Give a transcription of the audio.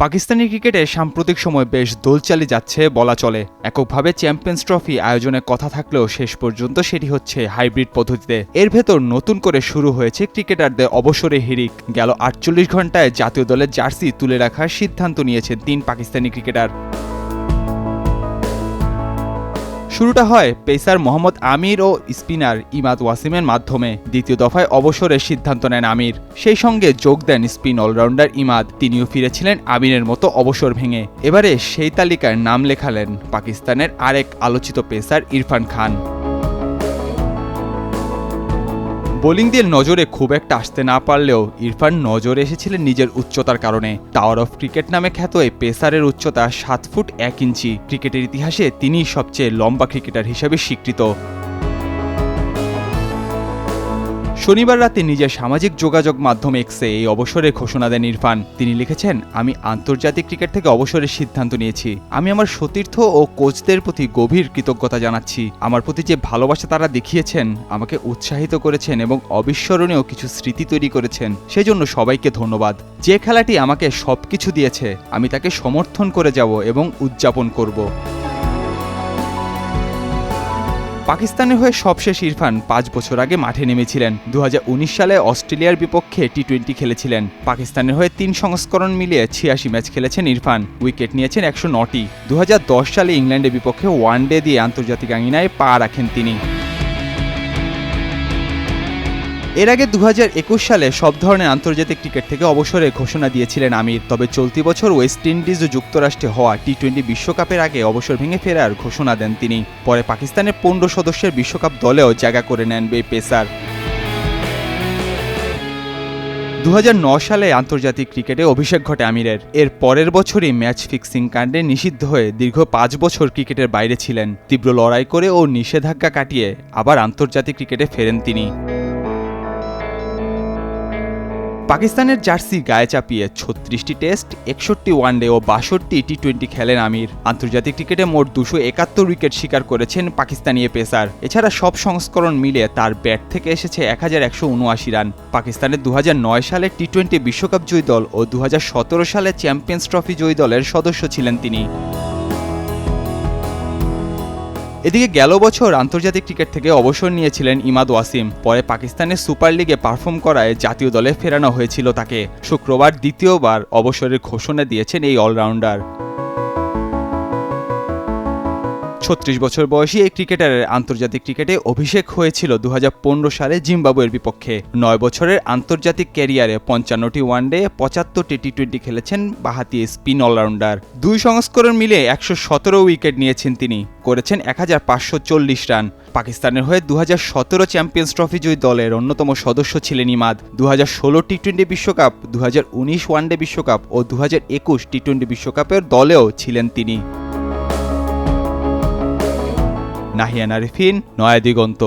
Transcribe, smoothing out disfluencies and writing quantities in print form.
পাকিস্তানি ক্রিকেটে সাম্প্রতিক সময় বেশ দোলচালি যাচ্ছে বলা চলে। এককভাবে চ্যাম্পিয়ন্স ট্রফি আয়োজনের কথা থাকলেও শেষ পর্যন্ত সেটি হচ্ছে হাইব্রিড পদ্ধতিতে। এর ভেতর নতুন করে শুরু হয়েছে ক্রিকেটারদের অবসরে হিড়িক। গেল ৪৮ ঘন্টায় জাতীয় দলের জার্সি তুলে রাখার সিদ্ধান্ত নিয়েছেন ৩ পাকিস্তানি ক্রিকেটার। শুরুটা হয় পেসার মোহাম্মদ আমির ও স্পিনার ইমাদ ওয়াসিমের মাধ্যমে। দ্বিতীয় দফায় অবসরের সিদ্ধান্ত নেন আমির, সেই সঙ্গে যোগ দেন স্পিন অলরাউন্ডার ইমাদ। তিনিও ফিরেছিলেন আমিরের মতো অবসর ভেঙে। এবারে সেই তালিকায় নাম লেখালেন পাকিস্তানের আরেক আলোচিত পেসার ইরফান খান। বোলিং দিয়ে নজরে খুব একটা আসতে না পারলেও ইরফান নজরে এসেছিলেন নিজের উচ্চতার কারণে। টাওয়ার অফ ক্রিকেট নামে খ্যাত এই পেসারের উচ্চতা ৭ ফুট ১ ইঞ্চি। ক্রিকেটের ইতিহাসে তিনিই সবচেয়ে লম্বা ক্রিকেটার হিসেবে স্বীকৃত। শনিবার রাতে নিজের সামাজিক যোগাযোগ মাধ্যম এক্সে এই অবসরের ঘোষণা দেন ইরফান। তিনি লিখেছেন, আমি আন্তর্জাতিক ক্রিকেট থেকে অবসরের সিদ্ধান্ত নিয়েছি। আমি আমার সতীর্থ ও কোচদের প্রতি গভীর কৃতজ্ঞতা জানাচ্ছি। আমার প্রতি যে ভালোবাসা তারা দেখিয়েছেন, আমাকে উৎসাহিত করেছেন এবং অবিস্মরণীয় কিছু স্মৃতি তৈরি করেছেন, সেজন্য সবাইকে ধন্যবাদ। যে খেলাটি আমাকে সবকিছু দিয়েছে, আমি তাকে সমর্থন করে যাব এবং উদযাপন করব। পাকিস্তানের হয়ে সবশেষ ইরফান ৫ বছর আগে মাঠে নেমেছিলেন। ২০১৯ সালে অস্ট্রেলিয়ার বিপক্ষে টি-20 খেলেছিলেন। পাকিস্তানের হয়ে ৩ সংস্করণ মিলিয়ে ৮৬ ম্যাচ খেলেছেন ইরফান। উইকেট নিয়েছেন ১০৯টি। ২০১০ সালে ইংল্যান্ডের বিপক্ষে ওয়ানডে দিয়ে আন্তর্জাতিক আঙিনায় পা রাখেন তিনি। এর আগে ২০২১ সালে সব ধরনের আন্তর্জাতিক ক্রিকেট থেকে অবসরের ঘোষণা দিয়েছিলেন আমির। তবে চলতি বছর ওয়েস্ট ইন্ডিজ ও যুক্তরাষ্ট্রে হওয়া টি-20 বিশ্বকাপের আগে অবসর ভেঙে ফেরার ঘোষণা দেন তিনি। পরে পাকিস্তানের ১৫ সদস্যের বিশ্বকাপ দলেও জায়গা করে নেন এই পেসার। ২০০৯ সালে আন্তর্জাতিক ক্রিকেটে অভিষেক ঘটে আমিরের। এর পরের বছরই ম্যাচ ফিক্সিং কাণ্ডে নিষিদ্ধ হয়ে দীর্ঘ ৫ বছর ক্রিকেটের বাইরে ছিলেন। তীব্র লড়াই করে ও নিষেধাজ্ঞা কাটিয়ে আবার আন্তর্জাতিক ক্রিকেটে ফেরেন তিনি। পাকিস্তানের জার্সি গায়ে চাপিয়ে ৩৬টি টেস্ট, ৬১টি ওয়ানডে ও ৬২টি টি-20 খেলেন আমির। আন্তর্জাতিক ক্রিকেটে মোট ২৭১ উইকেট শিকার করেছেন পাকিস্তানি এ পেসার। এছাড়া সব সংস্করণ মিলিয়ে তার ব্যাট থেকে এসেছে ১১৭৯ রান। পাকিস্তানের ২০০৯ সালে টি-20 বিশ্বকাপ জয়ী দল ও ২০১৭ সালে চ্যাম্পিয়ন্স ট্রফি জয়ী দলের সদস্য ছিলেন তিনি। এদিকে গেল বছর আন্তর্জাতিক ক্রিকেট থেকে অবসর নিয়েছিলেন ইমাদ ওয়াসিম। পরে পাকিস্তানের সুপার লিগে পারফর্ম করায় জাতীয় দলে ফেরানো হয়েছিল তাকে। শুক্রবার দ্বিতীয়বার অবসরের ঘোষণা দিয়েছেন এই অলরাউন্ডার। ৩৬ বছর বয়সী এই ক্রিকেটারের আন্তর্জাতিক ক্রিকেটে অভিষেক হয়েছিল ২০১৫ সালে জিম্বাবুয়ের বিপক্ষে। ৯ বছরের আন্তর্জাতিক ক্যারিয়ারে ৫৫টি ওয়ানডে, ৭৫টি টি-20 খেলেছেন বাঁহাতি স্পিন অলরাউন্ডার। ২ সংস্করণ মিলে ১১৭ উইকেট নিয়েছেন তিনি, করেছেন ১৫৪০ রান। পাকিস্তানের হয়ে ২০১৭ চ্যাম্পিয়ন্স ট্রফি জয়ী দলের অন্যতম সদস্য ছিলেন ইমাদ। ২০১৬ টি-20 বিশ্বকাপ, ২০১৯ ওয়ানডে বিশ্বকাপ ও ২০২১ টি-20 বিশ্বকাপের দলেও ছিলেন তিনি। নাহিয়ান আরিফিন, নয়া দিগন্ত।